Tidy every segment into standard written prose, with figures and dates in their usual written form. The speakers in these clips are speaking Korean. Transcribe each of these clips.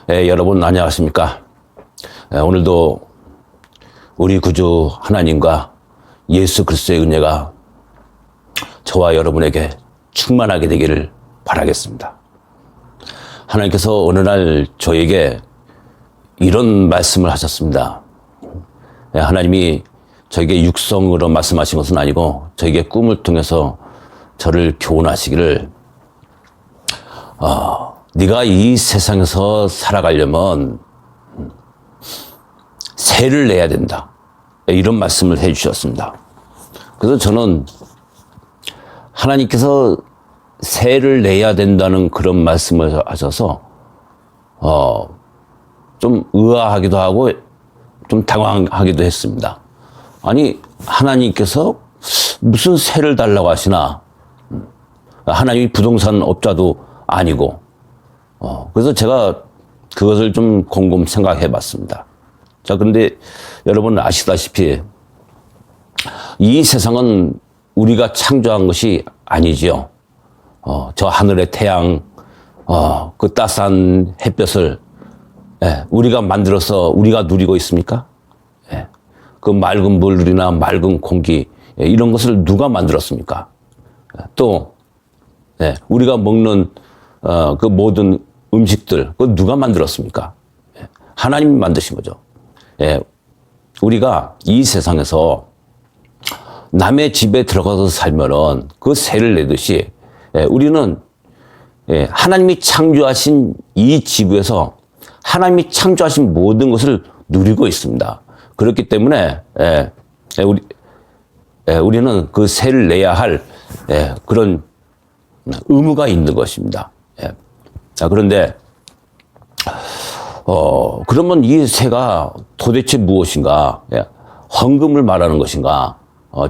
여러분 안녕하십니까? 오늘도 우리 구주 하나님과 예수 그리스도의 은혜가 저와 여러분에게 충만하게 되기를 바라겠습니다. 하나님께서 어느 날 저에게 이런 말씀을 하셨습니다. 하나님이 저에게 육성으로 말씀하신 것은 아니고 저에게 꿈을 통해서 저를 교훈하시기를 네가 이 세상에서 살아가려면 세를 내야 된다. 이런 말씀을 해 주셨습니다. 그래서 저는 하나님께서 세를 내야 된다는 그런 말씀을 하셔서 좀 의아하기도 하고 좀 당황하기도 했습니다. 아니, 하나님께서 무슨 세를 달라고 하시나? 하나님이 부동산 업자도 아니고, 그래서 제가 그것을 좀 곰곰 생각해 봤습니다. 자, 그런데 여러분 아시다시피 이 세상은 우리가 창조한 것이 아니지요. 저 하늘의 태양, 그 따스한 햇볕을 우리가 만들어서 우리가 누리고 있습니까? 그 맑은 물이나 맑은 공기, 이런 것을 누가 만들었습니까? 또 우리가 먹는 그 모든 음식들, 그거 누가 만들었습니까? 하나님이 만드신 거죠. 우리가 이 세상에서 남의 집에 들어가서 살면은 그 세를 내듯이 우리는 하나님이 창조하신 이 지구에서 하나님이 창조하신 모든 것을 누리고 있습니다. 그렇기 때문에 우리는 그 세를 내야 할 그런 의무가 있는 것입니다. 자, 그런데 그러면 이 세가 도대체 무엇인가? 헌금을 말하는 것인가?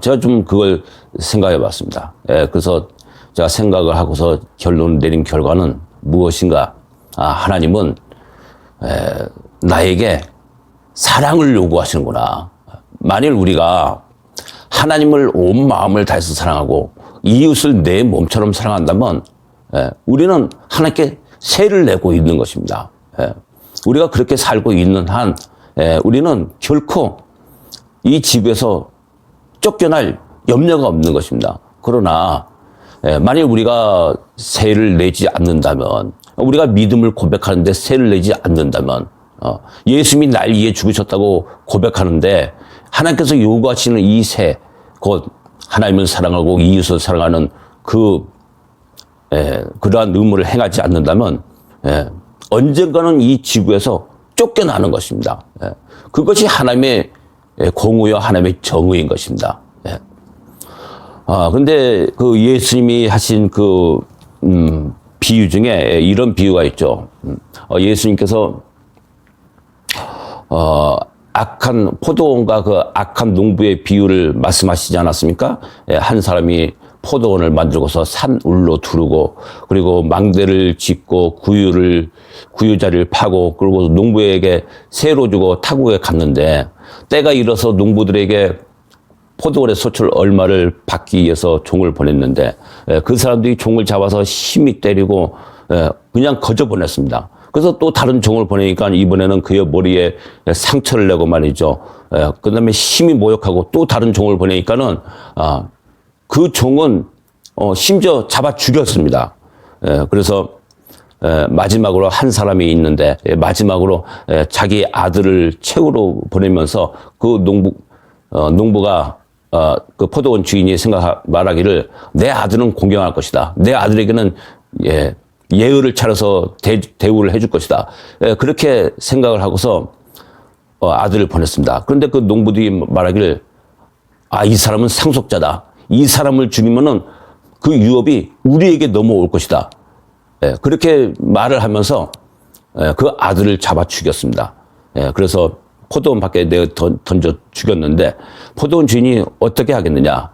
제가 좀 그걸 생각해 봤습니다. 그래서 제가 생각을 하고서 결론을 내린 결과는 무엇인가? 하나님은 나에게 사랑을 요구하시는구나. 만일 우리가 하나님을 온 마음을 다해서 사랑하고 이웃을 내 몸처럼 사랑한다면 우리는 하나님께 세를 내고 있는 것입니다. 우리가 그렇게 살고 있는 한 우리는 결코 이 지구에서 쫓겨날 염려가 없는 것입니다. 그러나 만일 우리가 세를 내지 않는다면, 우리가 믿음을 고백하는데 세를 내지 않는다면, 예수님이 날 위해 죽으셨다고 고백하는데 하나님께서 요구하시는 이 세, 곧 하나님을 사랑하고 이웃을 사랑하는 그러한 의무를 행하지 않는다면 언젠가는 이 지구에서 쫓겨나는 것입니다. 그것이 하나님의 공의와 하나님의 정의인 것입니다. 근데 그 예수님이 하신 그 비유 중에 이런 비유가 있죠. 예수님께서 악한 포도원과 그 악한 농부의 비유를 말씀하시지 않았습니까? 한 사람이 포도원을 만들고서 산울로 두르고, 그리고 망대를 짓고 구유자리를 파고, 그리고 농부에게 세로 주고 타국에 갔는데, 때가 이르러서 농부들에게 포도원의 소출 얼마를 받기 위해서 종을 보냈는데, 그 사람들이 종을 잡아서 힘이 때리고 그냥 거저 보냈습니다. 그래서 또 다른 종을 보내니까 이번에는 그의 머리에 상처를 내고 말이죠. 그 다음에 힘이 모욕하고 또 다른 종을 보내니까는 그 종은 심지어 잡아 죽였습니다. 그래서 마지막으로 한 사람이 있는데 마지막으로 자기 아들을 최후로 보내면서 그 농부가 그 포도원 주인이 말하기를 내 아들은 공경할 것이다. 내 아들에게는 예의를 차려서 대우를 해줄 것이다. 그렇게 생각을 하고서 아들을 보냈습니다. 그런데 그 농부들이 말하기를 이 사람은 상속자다. 이 사람을 죽이면은 그 유업이 우리에게 넘어올 것이다. 그렇게 말을 하면서 그 아들을 잡아 죽였습니다. 그래서 포도원 밖에 내어 던져 죽였는데 포도원 주인이 어떻게 하겠느냐.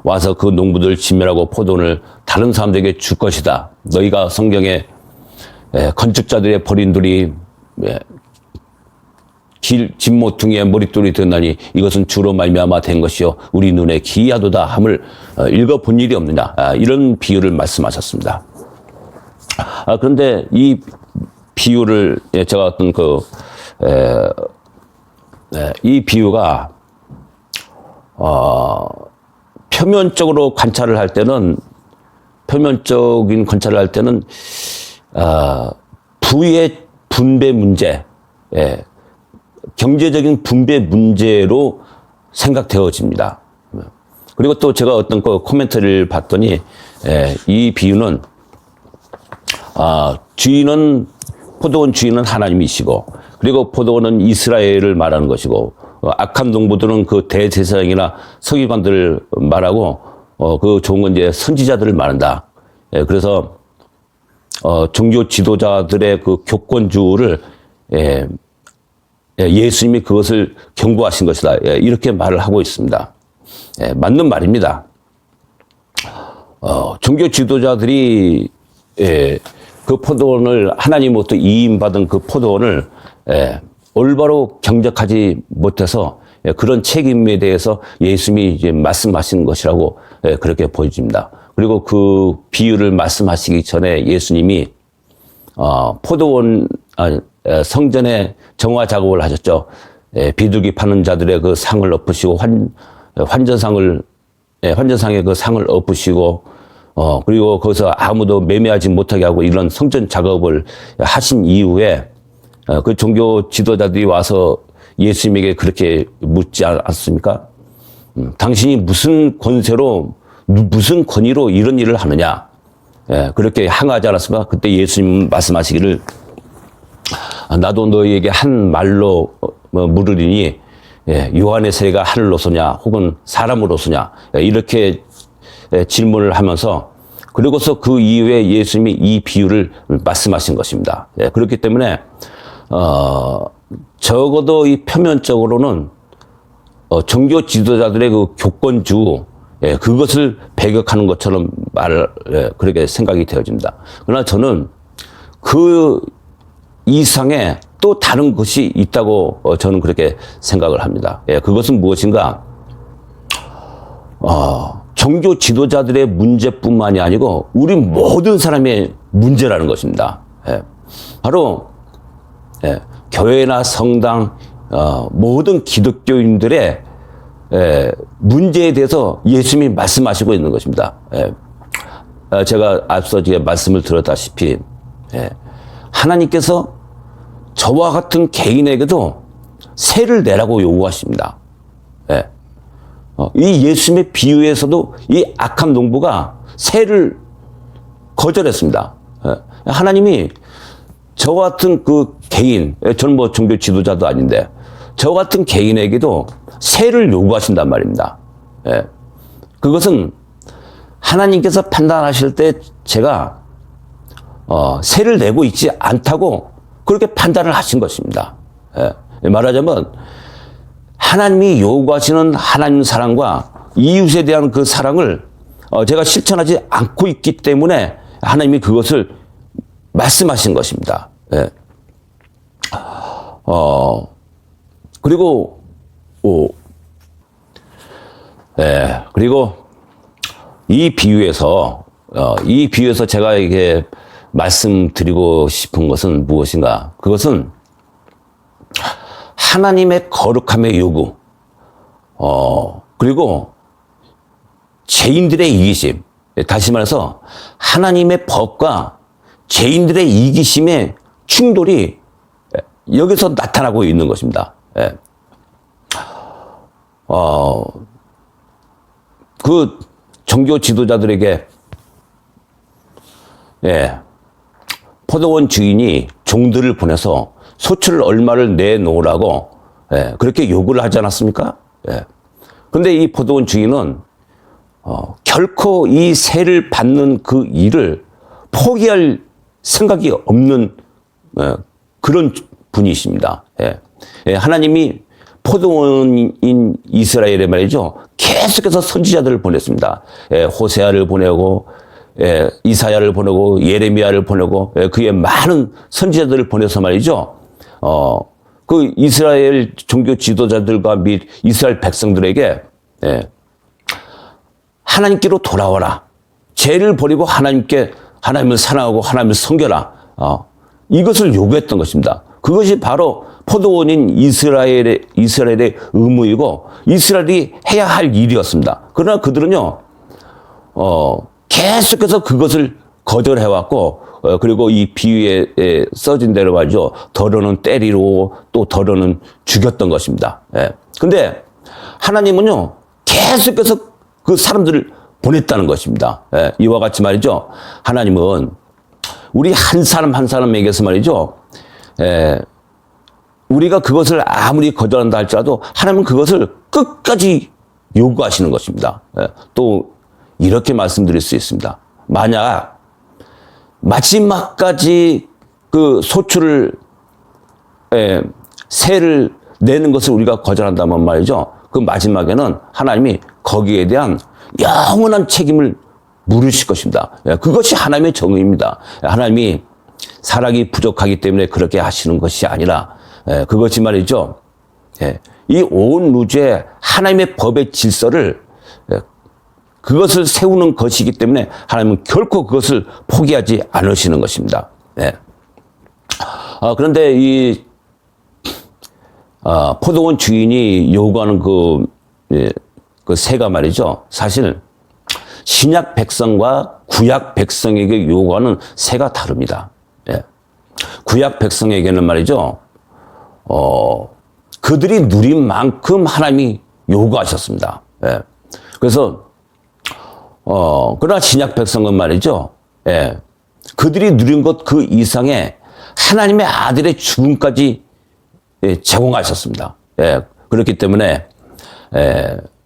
와서 그 농부들 진멸하고 포도원을 다른 사람들에게 줄 것이다. 너희가 성경에 건축자들의 버린 돌이 집 모퉁이에 머릿돌이 되었나니 이것은 주로 말미암아 된 것이요 우리 눈에 기이하도다 함을 읽어본 일이 없느냐. 이런 비유를 말씀하셨습니다. 그런데 이 비유를, 제가 어떤 이 비유가, 표면적으로 관찰을 할 때는, 표면적인 관찰을 할 때는, 부의 분배 문제, 경제적인 분배 문제로 생각되어집니다. 그리고 또 제가 어떤 코멘트를 봤더니, 이 비유는, 포도원 주인은 하나님이시고, 그리고 포도원은 이스라엘을 말하는 것이고, 악한 농부들은 그 대제사장이나 서기관들을 말하고, 그 좋은 건 이제 선지자들을 말한다. 그래서, 종교 지도자들의 그 교권주를, 예수님이 그것을 경고하신 것이다. 이렇게 말을 하고 있습니다. 맞는 말입니다. 종교 지도자들이, 그 포도원을 하나님으로부터 이임받은 그 포도원을 올바로 경작하지 못해서 그런 책임에 대해서 예수님이 이제 말씀하시는 것이라고 그렇게 보여집니다. 그리고 그 비유를 말씀하시기 전에 예수님이 포도원 성전에 정화 작업을 하셨죠. 비둘기 파는 자들의 그 상을 엎으시고 환전상의 그 상을 엎으시고 그리고 거기서 아무도 매매하지 못하게 하고 이런 성전 작업을 하신 이후에 그 종교 지도자들이 와서 예수님에게 그렇게 묻지 않았습니까? 당신이 무슨 권세로, 무슨 권위로 이런 일을 하느냐? 그렇게 항하지 않았습니까? 그때 예수님 말씀하시기를, 나도 너희에게 한 말로 물으리니, 요한의 세례가 하늘로서냐, 혹은 사람으로서냐, 이렇게 질문을 하면서, 그리고서 그 이후에 예수님이 이 비유를 말씀하신 것입니다. 그렇기 때문에, 적어도 이 표면적으로는, 종교 지도자들의 그 교권주, 그것을 배격하는 것처럼 그렇게 생각이 되어집니다. 그러나 저는 그 이상의 또 다른 것이 있다고 저는 그렇게 생각을 합니다. 그것은 무엇인가? 종교 지도자들의 문제뿐만이 아니고 우리 모든 사람의 문제라는 것입니다. 바로 교회나 성당, 모든 기독교인들의 문제에 대해서 예수님이 말씀하시고 있는 것입니다. 제가 앞서 말씀을 드렸다시피 하나님께서 저와 같은 개인에게도 세를 내라고 요구하십니다. 이 예수님의 비유에서도 이 악한 농부가 세를 거절했습니다. 하나님이 저 같은 그 개인, 저는 뭐 종교 지도자도 아닌데, 저 같은 개인에게도 세를 요구하신단 말입니다. 그것은 하나님께서 판단하실 때 제가 세를 내고 있지 않다고 그렇게 판단을 하신 것입니다. 말하자면 하나님이 요구하시는 하나님 사랑과 이웃에 대한 그 사랑을 제가 실천하지 않고 있기 때문에 하나님이 그것을 말씀하신 것입니다. 그리고 이 비유에서 제가 이게 말씀드리고 싶은 것은 무엇인가? 그것은 하나님의 거룩함의 요구, 그리고 죄인들의 이기심, 다시 말해서 하나님의 법과 죄인들의 이기심의 충돌이 여기서 나타나고 있는 것입니다. 그 종교 지도자들에게 포도원 주인이 종들을 보내서 소출 얼마를 내놓으라고 그렇게 요구를 하지 않았습니까? 그런데 이 포도원 주인은 결코 이 세를 받는 그 일을 포기할 생각이 없는 그런 분이십니다. 하나님이 포도원인 이스라엘에 말이죠, 계속해서 선지자들을 보냈습니다. 호세아를 보내고 이사야를 보내고 예레미야를 보내고 그의 많은 선지자들을 보내서 말이죠, 그 이스라엘 종교 지도자들과 및 이스라엘 백성들에게 하나님께로 돌아와라, 죄를 버리고 하나님께 하나님을 사랑하고 하나님을 섬겨라. 이것을 요구했던 것입니다. 그것이 바로 포도원인 이스라엘의 의무이고 이스라엘이 해야 할 일이었습니다. 그러나 그들은요, 계속해서 그것을 거절해왔고, 그리고 이 비유에 써진 대로 말이죠. 덜어는 때리고 또 덜어는 죽였던 것입니다. 근데 하나님은요, 계속해서 그 사람들을 보냈다는 것입니다. 이와 같이 말이죠. 하나님은 우리 한 사람 한 사람에게서 말이죠. 우리가 그것을 아무리 거절한다 할지라도 하나님은 그것을 끝까지 요구하시는 것입니다. 또 이렇게 말씀드릴 수 있습니다. 만약 마지막까지 그 소출을 세를 내는 것을 우리가 거절한다면 말이죠. 그 마지막에는 하나님이 거기에 대한 영원한 책임을 물으실 것입니다. 그것이 하나님의 정의입니다. 하나님이 사랑이 부족하기 때문에 그렇게 하시는 것이 아니라 그것이 말이죠. 이 온 우주에 하나님의 법의 질서를 그것을 세우는 것이기 때문에 하나님은 결코 그것을 포기하지 않으시는 것입니다. 그런데 이 포도원 주인이 요구하는 그 새가 말이죠. 사실 신약 백성과 구약 백성에게 요구하는 새가 다릅니다. 구약 백성에게는 말이죠. 그들이 누린 만큼 하나님이 요구하셨습니다. 그래서 그러나 신약 백성은 말이죠. 그들이 누린 것 그 이상의 하나님의 아들의 죽음까지 제공하셨습니다. 그렇기 때문에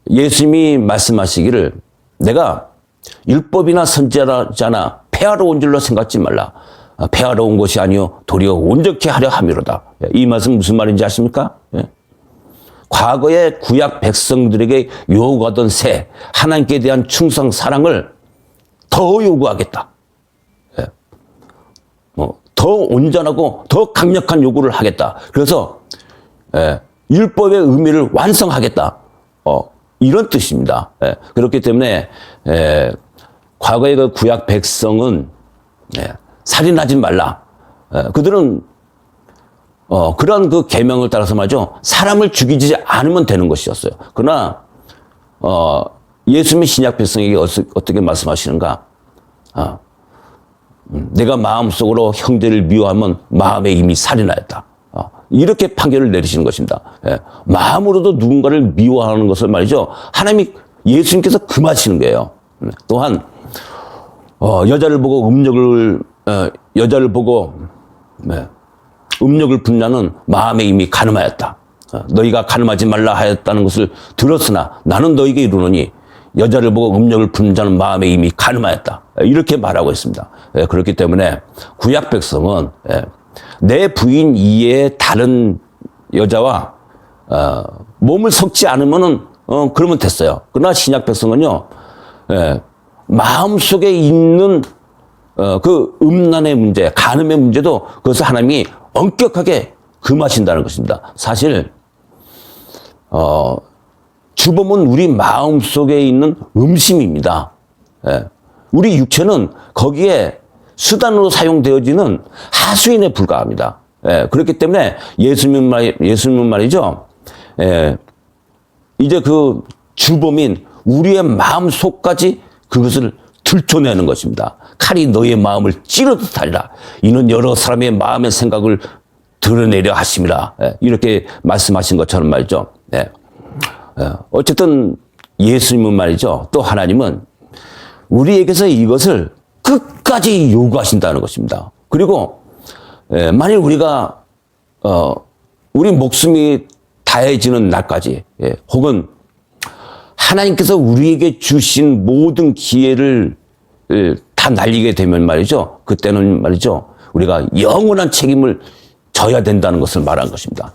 예수님이 말씀하시기를 내가 율법이나 선지자나 폐하러 온 줄로 생각지 말라. 폐하러 온 것이 아니요 도리어 온전케 하려 함이로다. 이 말씀 무슨 말인지 아십니까? 과거의 구약 백성들에게 요구하던 새 하나님께 대한 충성 사랑을 더 요구하겠다. 더 온전하고 더 강력한 요구를 하겠다. 그래서 율법의 의미를 완성하겠다. 이런 뜻입니다. 그렇기 때문에 과거의 그 구약 백성은 살인하지 말라. 그들은 그런 그 계명을 따라서 말이죠. 사람을 죽이지 않으면 되는 것이었어요. 그러나 예수님의 신약 백성에게 어떻게 말씀하시는가? 내가 마음속으로 형제를 미워하면 마음에 이미 살인하였다. 이렇게 판결을 내리시는 것입니다. 마음으로도 누군가를 미워하는 것을 말이죠. 하나님이 예수님께서 금하시는 거예요. 또한 여자를 보고 음욕을 분자는 마음에 이미 간음하였다. 너희가 간음하지 말라 하였다는 것을 들었으나 나는 너희에게 이르노니 여자를 보고 음욕을 분자는 마음에 이미 간음하였다. 이렇게 말하고 있습니다. 그렇기 때문에 구약 백성은 내 부인 이외에 다른 여자와 몸을 섞지 않으면은 그러면 됐어요. 그러나 신약 백성은요, 마음속에 있는 그 음란의 문제, 간음의 문제도 그것을 하나님이 엄격하게 금하신다는 것입니다. 사실 주범은 우리 마음속에 있는 음심입니다. 우리 육체는 거기에 수단으로 사용되어지는 하수인에 불과합니다. 그렇기 때문에 예수님은 말이죠. 이제 그 주범인 우리의 마음 속까지 그것을 들춰내는 것입니다. 칼이 너의 마음을 찌르듯 하리라. 이는 여러 사람의 마음의 생각을 드러내려 하심이라. 이렇게 말씀하신 것처럼 말이죠. 어쨌든 예수님은 말이죠. 또 하나님은 우리에게서 이것을 끝까지 요구하신다는 것입니다. 그리고 만일 우리가 우리 목숨이 다해지는 날까지 혹은 하나님께서 우리에게 주신 모든 기회를 다 날리게 되면 말이죠. 그때는 말이죠. 우리가 영원한 책임을 져야 된다는 것을 말한 것입니다.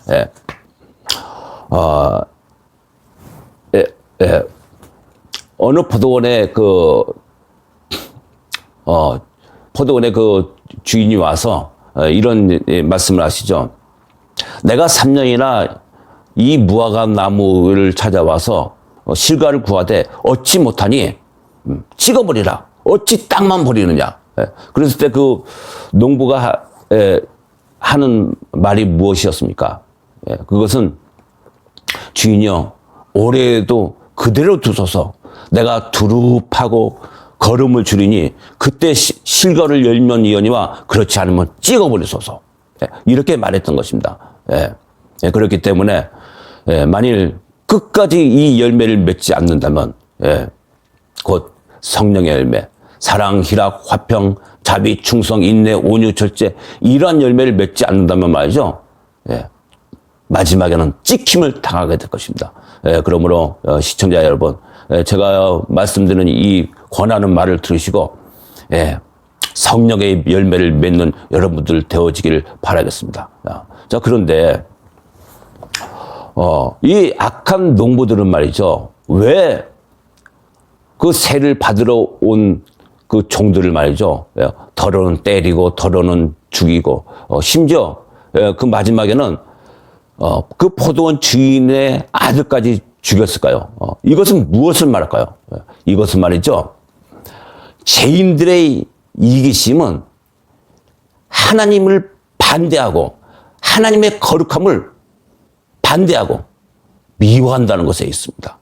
어느 포도원에 포도원에 그 주인이 와서 이런 말씀을 하시죠. 내가 3년이나 이 무화과 나무를 찾아와서 실과를 구하되 얻지 못하니 찍어버리라. 어찌 땅만 버리느냐. 그랬을 때 그 농부가 하는 말이 무엇이었습니까? 그것은 주인이여 올해에도 그대로 두소서 내가 두릅하고 거름을 줄이니 그때 실거를 열면 이언이와 그렇지 않으면 찍어버리소서. 이렇게 말했던 것입니다. 그렇기 때문에 만일 끝까지 이 열매를 맺지 않는다면 곧 성령의 열매, 사랑, 희락, 화평, 자비, 충성, 인내, 온유, 절제 이러한 열매를 맺지 않는다면 말이죠. 마지막에는 찍힘을 당하게 될 것입니다. 그러므로 시청자 여러분, 제가 말씀드리는 이 권하는 말을 들으시고 성령의 열매를 맺는 여러분들 되어지기를 바라겠습니다. 자, 그런데 이 악한 농부들은 말이죠. 왜 그 세를 받으러 온 그 종들을 말이죠. 더러는 때리고 더러는 죽이고 심지어 그 마지막에는 그 포도원 주인의 아들까지 죽였을까요? 이것은 무엇을 말할까요? 이것은 말이죠. 죄인들의 이기심은 하나님을 반대하고 하나님의 거룩함을 반대하고 미워한다는 것에 있습니다.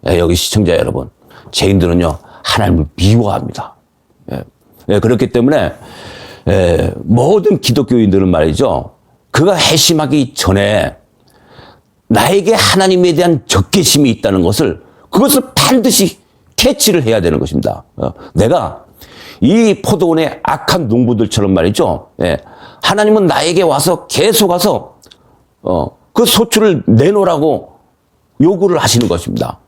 여기 시청자 여러분, 죄인들은요 하나님을 미워합니다. 그렇기 때문에 모든 기독교인들은 말이죠, 그가 회심하기 전에 나에게 하나님에 대한 적개심이 있다는 것을, 그것을 반드시 캐치를 해야 되는 것입니다. 내가 이 포도원의 악한 농부들처럼 말이죠, 하나님은 나에게 와서 계속 와서 그 소출을 내놓으라고 요구를 하시는 것입니다.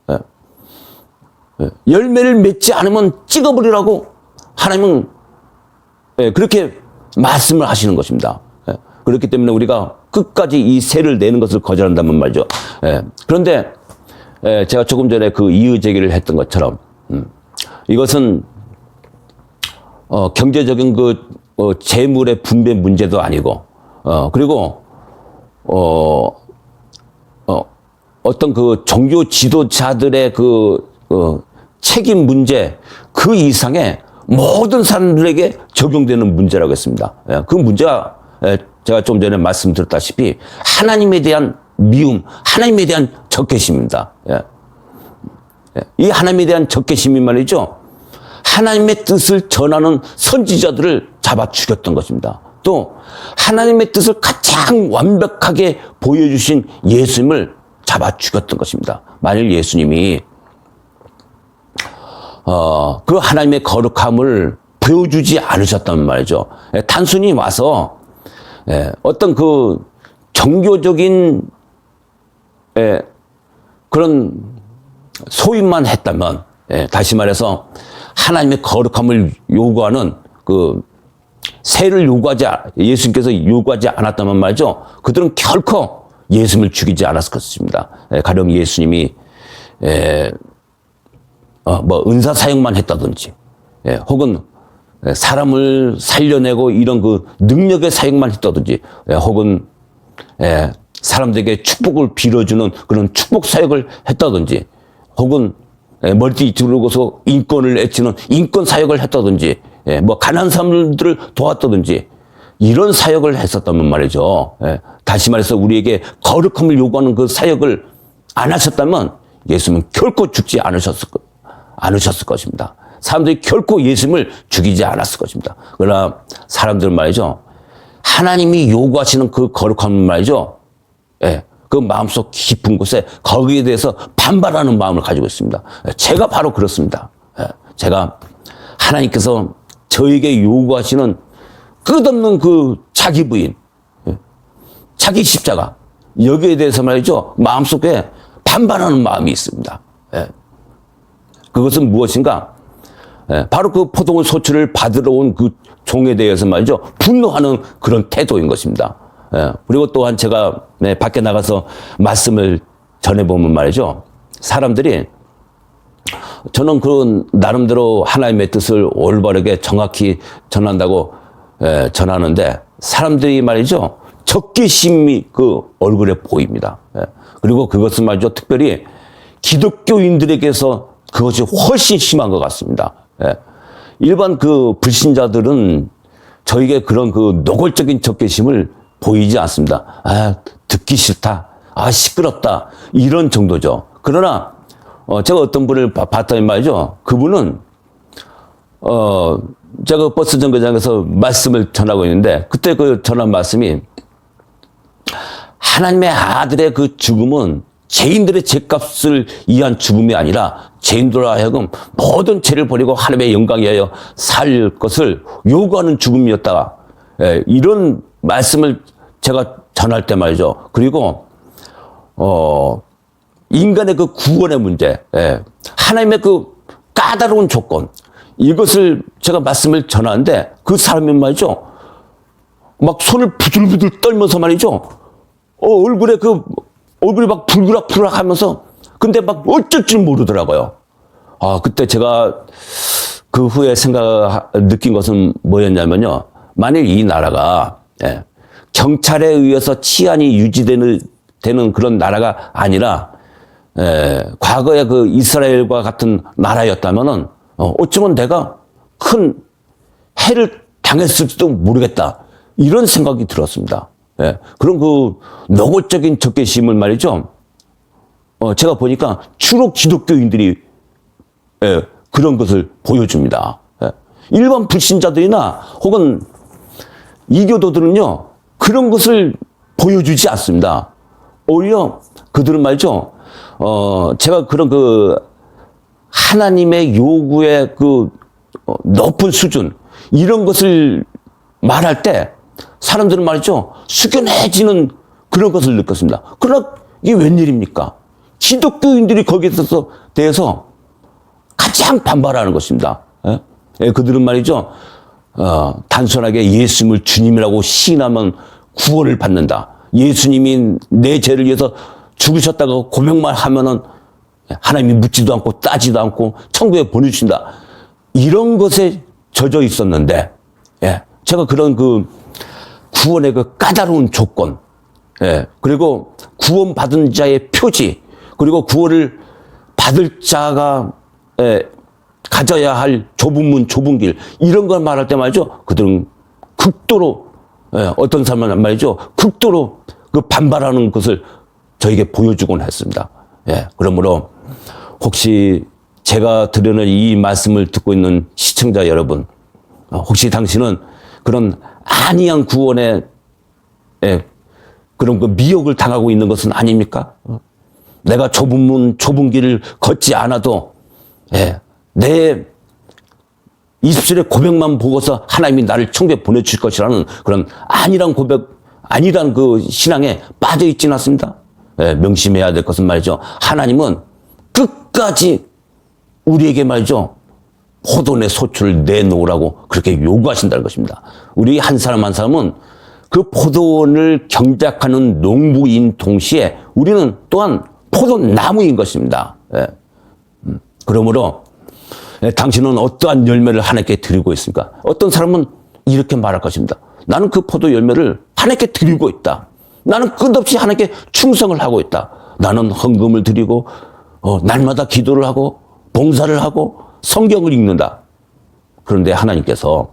열매를 맺지 않으면 찍어버리라고 하나님은 그렇게 말씀을 하시는 것입니다. 그렇기 때문에 우리가 끝까지 이 세를 내는 것을 거절한다면 말이죠. 그런데 제가 조금 전에 그 이의 제기를 했던 것처럼 이것은 경제적인 그 재물의 분배 문제도 아니고 그리고 어떤 그 종교 지도자들의 그 책임 문제 그 이상의 모든 사람들에게 적용되는 문제라고 했습니다. 그 문제가 제가 좀 전에 말씀드렸다시피 하나님에 대한 미움, 하나님에 대한 적개심입니다. 이 하나님에 대한 적개심이 말이죠, 하나님의 뜻을 전하는 선지자들을 잡아 죽였던 것입니다. 또 하나님의 뜻을 가장 완벽하게 보여주신 예수님을 잡아 죽였던 것입니다. 만일 예수님이 그 하나님의 거룩함을 보여주지 않으셨다면 말이죠, 단순히 와서 어떤 그 종교적인 그런 소임만 했다면, 다시 말해서 하나님의 거룩함을 요구하는 그 세를 예수님께서 요구하지 않았다면 말이죠, 그들은 결코 예수님을 죽이지 않았을 것입니다. 가령 예수님이 은사 사역만 했다든지, 혹은 사람을 살려내고 이런 그 능력의 사역만 했다든지, 혹은 사람들에게 축복을 빌어주는 그런 축복 사역을 했다든지, 혹은 멀티 들고서 인권을 애치는 인권 사역을 했다든지, 가난한 사람들을 도왔다든지 이런 사역을 했었다면 말이죠. 다시 말해서 우리에게 거룩함을 요구하는 그 사역을 안 하셨다면 예수님은 결코 죽지 않으셨을 것입니다. 사람들이 결코 예수님을 죽이지 않았을 것입니다. 그러나 사람들은 말이죠, 하나님이 요구하시는 그 거룩함을 말이죠, 그 마음속 깊은 곳에 거기에 대해서 반발하는 마음을 가지고 있습니다. 제가 바로 그렇습니다. 제가 하나님께서 저에게 요구하시는 끝없는 그 자기 부인, 자기 십자가, 여기에 대해서 말이죠, 마음속에 반발하는 마음이 있습니다. 그것은 무엇인가? 바로 그 포도원 소출을 받으러 온 그 종에 대해서 말이죠, 분노하는 그런 태도인 것입니다. 그리고 또한 제가 밖에 나가서 말씀을 전해보면 말이죠, 사람들이, 저는 그 나름대로 하나님의 뜻을 올바르게 정확히 전한다고 전하는데, 사람들이 말이죠, 적개심이 그 얼굴에 보입니다. 그리고 그것은 말이죠, 특별히 기독교인들에게서 그것이 훨씬 심한 것 같습니다. 일반 그 불신자들은 저에게 그런 그 노골적인 적개심을 보이지 않습니다. 아, 듣기 싫다. 아, 시끄럽다. 이런 정도죠. 그러나, 제가 어떤 분을 봤더니 말이죠. 그분은, 제가 버스 정거장에서 말씀을 전하고 있는데, 그때 그 전한 말씀이, 하나님의 아들의 그 죽음은 죄인들의 죄값을 위한 죽음이 아니라 죄인들로 하여금 모든 죄를 버리고 하나님의 영광에 위하여 살 것을 요구하는 죽음이었다. 예, 이런 말씀을 제가 전할 때 말이죠. 그리고 인간의 그 구원의 문제, 예, 하나님의 그 까다로운 조건, 이것을 제가 말씀을 전하는데 그 사람이 말이죠. 막 손을 부들부들 떨면서 말이죠. 얼굴이 막 불그락불그락 하면서, 근데 막 어쩔 줄 모르더라고요. 아, 그때 제가 그 후에 느낀 것은 뭐였냐면요. 만일 이 나라가, 예, 경찰에 의해서 치안이 유지되는 그런 나라가 아니라, 예, 과거에 그 이스라엘과 같은 나라였다면은, 어쩌면 내가 큰 해를 당했을지도 모르겠다. 이런 생각이 들었습니다. 예, 그런 그 노골적인 적개심을 말이죠. 제가 보니까 주로 기독교인들이, 예, 그런 것을 보여줍니다. 예. 일반 불신자들이나 혹은 이교도들은요, 그런 것을 보여주지 않습니다. 오히려 그들은 말이죠. 제가 그런 그 하나님의 요구의 그 높은 수준, 이런 것을 말할 때 사람들은 말이죠. 숙연해지는 그런 것을 느꼈습니다. 그러나 이게 웬일입니까? 기독교인들이 거기에 대해서 가장 반발하는 것입니다. 예? 예, 그들은 말이죠. 단순하게 예수님을 주님이라고 시인하면 구원을 받는다. 예수님이 내 죄를 위해서 죽으셨다고 고백만 하면은 하나님이 묻지도 않고 따지도 않고 천국에 보내주신다. 이런 것에 젖어 있었는데, 예, 제가 그런 그 구원의 그 까다로운 조건, 예, 그리고 구원받은 자의 표지, 그리고 구원을 받을 자가, 예, 가져야 할 좁은 문, 좁은 길, 이런 걸 말할 때 말이죠. 그들은 극도로, 예, 어떤 사람은 말이죠. 극도로 그 반발하는 것을 저에게 보여주곤 했습니다. 예, 그러므로 혹시 제가 드리는 이 말씀을 듣고 있는 시청자 여러분, 혹시 당신은 그런 안이한 구원에, 예, 그런 그 미혹을 당하고 있는 것은 아닙니까? 내가 좁은 문, 좁은 길을 걷지 않아도, 예, 내 입술의 고백만 보고서 하나님이 나를 천국에 보내줄 것이라는 그런 안이란 고백, 안이란 그 신앙에 빠져 있지는 않습니다. 예, 명심해야 될 것은 말이죠. 하나님은 끝까지 우리에게 말이죠. 포도원의 소출을 내놓으라고 그렇게 요구하신다는 것입니다. 우리 한 사람 한 사람은 그 포도원을 경작하는 농부인 동시에 우리는 또한 포도나무인 것입니다. 예. 그러므로 당신은 어떠한 열매를 하나님께 드리고 있습니까? 어떤 사람은 이렇게 말할 것입니다. 나는 그 포도 열매를 하나님께 드리고 있다. 나는 끝없이 하나님께 충성을 하고 있다. 나는 헌금을 드리고 날마다 기도를 하고 봉사를 하고 성경을 읽는다. 그런데 하나님께서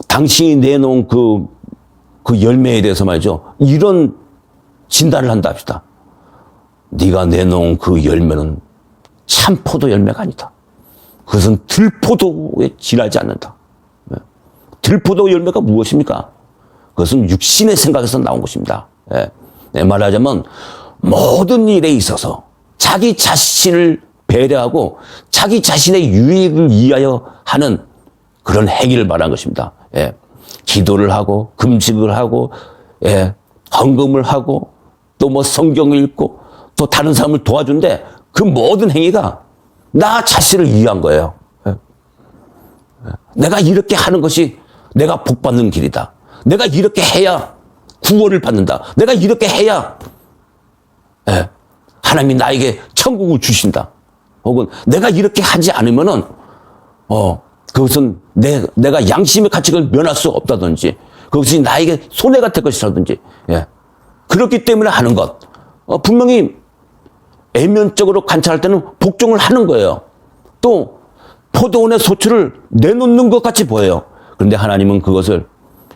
당신이 내놓은 그 열매에 대해서 말이죠. 이런 진단을 한다 합시다. 네가 내놓은 그 열매는 참 포도 열매가 아니다. 그것은 들포도에 지나지 않는다. 들포도 열매가 무엇입니까? 그것은 육신의 생각에서 나온 것입니다. 말하자면 모든 일에 있어서 자기 자신을 배려하고 자기 자신의 유익을 위하여 하는 그런 행위를 말한 것입니다. 예. 기도를 하고 금식을 하고, 예, 헌금을 하고 또 뭐 성경을 읽고 또 다른 사람을 도와준데 그 모든 행위가 나 자신을 위한 거예요. 예. 내가 이렇게 하는 것이 내가 복받는 길이다. 내가 이렇게 해야 구원을 받는다. 내가 이렇게 해야, 예, 하나님이 나에게 천국을 주신다. 혹은 내가 이렇게 하지 않으면은 그것은 내가 양심의 가책을 면할 수 없다든지 그것이 나에게 손해가 될 것이라든지, 예. 그렇기 때문에 하는 것. 분명히 애면적으로 관찰할 때는 복종을 하는 거예요. 또 포도원의 소출을 내놓는 것 같이 보여요. 그런데 하나님은 그것을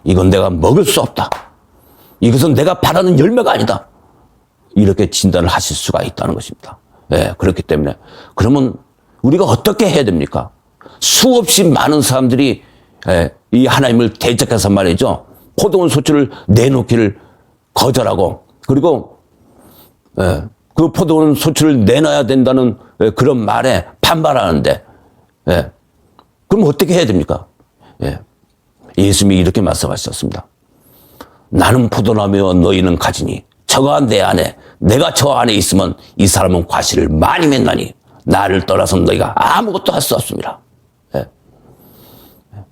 이건 내가 먹을 수 없다. 이것은 내가 바라는 열매가 아니다. 이렇게 진단을 하실 수가 있다는 것입니다. 예, 그렇기 때문에 그러면 우리가 어떻게 해야 됩니까? 수없이 많은 사람들이 이 하나님을 대적해서 말이죠. 포도원 소출을 내놓기를 거절하고 그리고 그 포도원 소출을 내놔야 된다는 그런 말에 반발하는데 그럼 어떻게 해야 됩니까? 예수님이 이렇게 말씀하셨습니다. 나는 포도나무여 너희는 가지니 저가 내 안에 내가 저 안에 있으면 이 사람은 과실을 많이 맺나니 나를 떠나서는 너희가 아무것도 할 수 없습니다.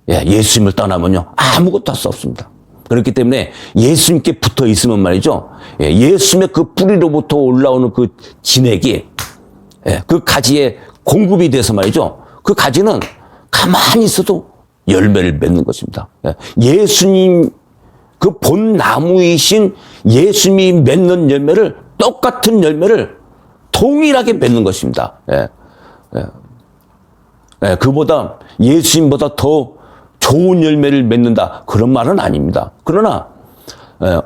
예수님을 떠나면요 아무것도 할 수 없습니다. 그렇기 때문에 예수님께 붙어 있으면 말이죠. 예수님의 그 뿌리로부터 올라오는 그 진액이 그 가지에 공급이 돼서 말이죠. 그 가지는 가만히 있어도 열매를 맺는 것입니다. 예수님 그 본 나무이신 예수님이 맺는 열매를 똑같은 열매를 동일하게 맺는 것입니다. 그보다 예수님보다 더 좋은 열매를 맺는다 그런 말은 아닙니다. 그러나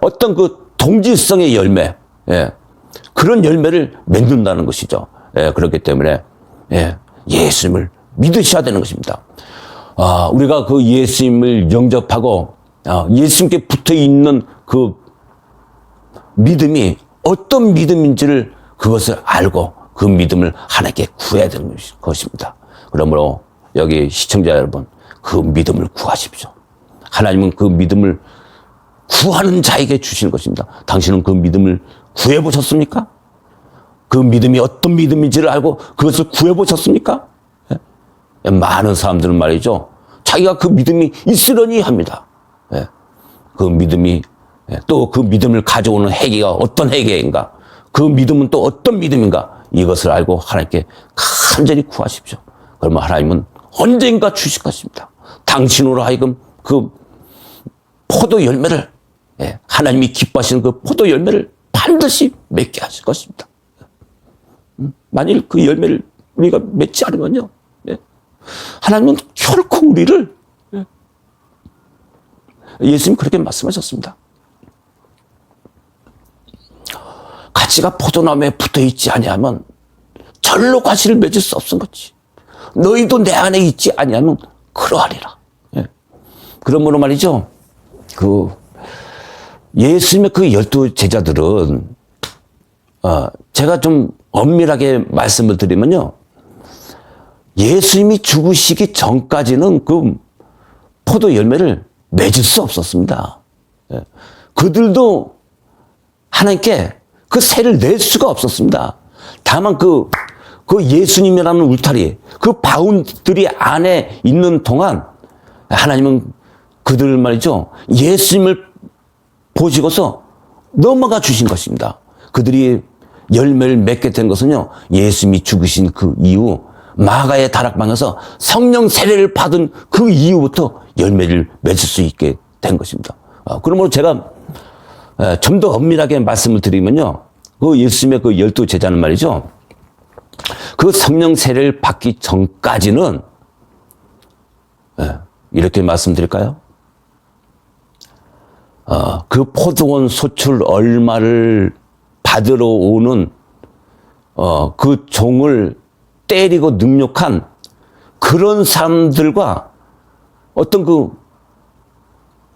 어떤 그 동질성의 열매 그런 열매를 맺는다는 것이죠. 그렇기 때문에 예수님을 믿으셔야 되는 것입니다. 우리가 그 예수님을 영접하고 예수님께 붙어 있는 그 믿음이 어떤 믿음인지를 그것을 알고 그 믿음을 하나님께 구해야 되는 것입니다. 그러므로 여기 시청자 여러분 그 믿음을 구하십시오. 하나님은 그 믿음을 구하는 자에게 주시는 것입니다. 당신은 그 믿음을 구해보셨습니까? 그 믿음이 어떤 믿음인지를 알고 그것을 구해보셨습니까? 많은 사람들은 말이죠. 자기가 그 믿음이 있으려니 합니다. 그 믿음이 또 그 믿음을 가져오는 회개가 어떤 회개인가? 그 믿음은 또 어떤 믿음인가? 이것을 알고 하나님께 간절히 구하십시오. 그러면 하나님은 언젠가 주실 것입니다. 당신으로 하여금 그 포도 열매를 하나님이 기뻐하시는 그 포도 열매를 반드시 맺게 하실 것입니다. 만일 그 열매를 우리가 맺지 않으면요. 하나님은 결코 우리를 예수님 그렇게 말씀하셨습니다. 가지가 포도나무에 붙어있지 아니하면 절로 과실을 맺을 수 없은 거지. 너희도 내 안에 있지 아니하면 그러하리라. 그러므로 말이죠. 그 예수님의 그 12 제자들은 제가 좀 엄밀하게 말씀을 드리면요. 예수님이 죽으시기 전까지는 그 포도 열매를 맺을 수 없었습니다. 그들도 하나님께 그 세를 낼 수가 없었습니다. 다만 그 예수님이라는 울타리, 그 바운드리 안에 있는 동안 하나님은 그들을 말이죠. 예수님을 보시고서 넘어가 주신 것입니다. 그들이 열매를 맺게 된 것은요. 예수님이 죽으신 그 이후 마가의 다락방에서 성령 세례를 받은 그 이후부터 열매를 맺을 수 있게 된 것입니다. 그러므로 제가 좀 더 엄밀하게 말씀을 드리면요. 그 예수님의 그 12 제자는 말이죠. 그 성령 세례를 받기 전까지는 이렇게 말씀드릴까요? 그 포도원 소출 얼마를 받으러 오는 그 종을 때리고 능욕한 그런 사람들과 어떤 그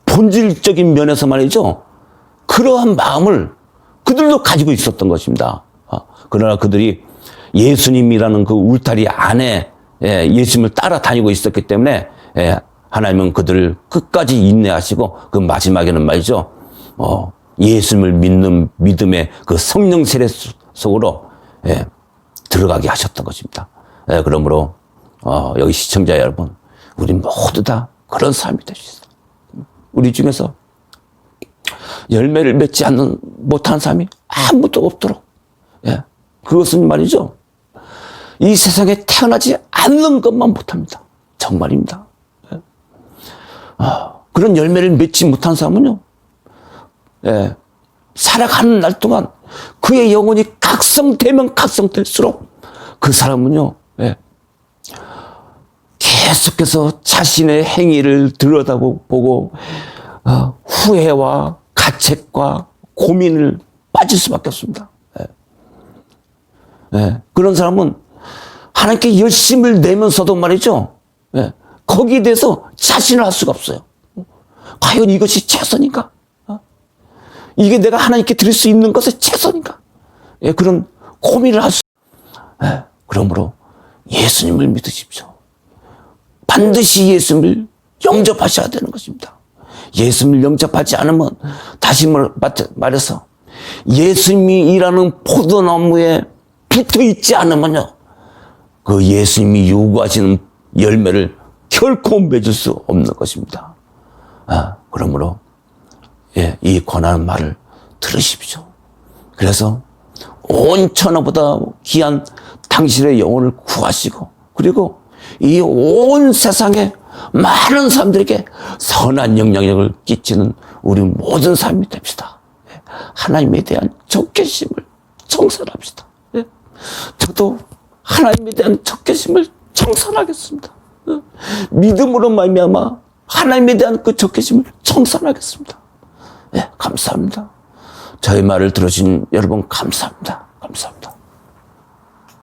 본질적인 면에서 말이죠. 그러한 마음을 그들도 가지고 있었던 것입니다. 그러나 그들이 예수님이라는 그 울타리 안에 예수님을 따라다니고 있었기 때문에 하나님은 그들을 끝까지 인내하시고 그 마지막에는 말이죠. 예수님을 믿는 믿음의 그 성령 세례 속으로 들어가게 하셨던 것입니다. 그러므로 여기 시청자 여러분, 우리 모두 다 그런 삶이 될 수 있어요. 우리 중에서 열매를 맺지 못한 사람이 아무도 없도록. 그것은 말이죠. 이 세상에 태어나지 않는 것만 못합니다. 정말입니다. 그런 열매를 맺지 못한 사람은요. 살아가는 날 동안 그의 영혼이 각성되면 각성될수록 그 사람은요. 계속해서 자신의 행위를 들여다보고 후회와 가책과 고민을 빠질 수밖에 없습니다. 그런 사람은 하나님께 열심을 내면서도 말이죠. 거기에 대해서 자신을 할 수가 없어요. 과연 이것이 최선인가? 이게 내가 하나님께 드릴 수 있는 것의 최선인가? 그런 고민을 할 수. 그러므로 예수님을 믿으십시오. 반드시 예수님을 영접하셔야 되는 것입니다. 예수님을 영접하지 않으면 다시 말해서 예수님이 일하는 포도나무에 붙어 있지 않으면요, 그 예수님이 요구하시는 열매를 결코 맺을 수 없는 것입니다. 그러므로 이 권하는 말을 들으십시오. 그래서 온 천하보다 귀한 당신의 영혼을 구하시고, 그리고 이 온 세상에 많은 사람들에게 선한 영향력을 끼치는 우리 모든 사람이 됩시다. 하나님에 대한 적개심을 청산합시다. 저도 하나님에 대한 적개심을 청산하겠습니다. 믿음으로 말미암아 하나님에 대한 그 적개심을 청산하겠습니다. 감사합니다. 저의 말을 들으신 여러분 감사합니다. 감사합니다.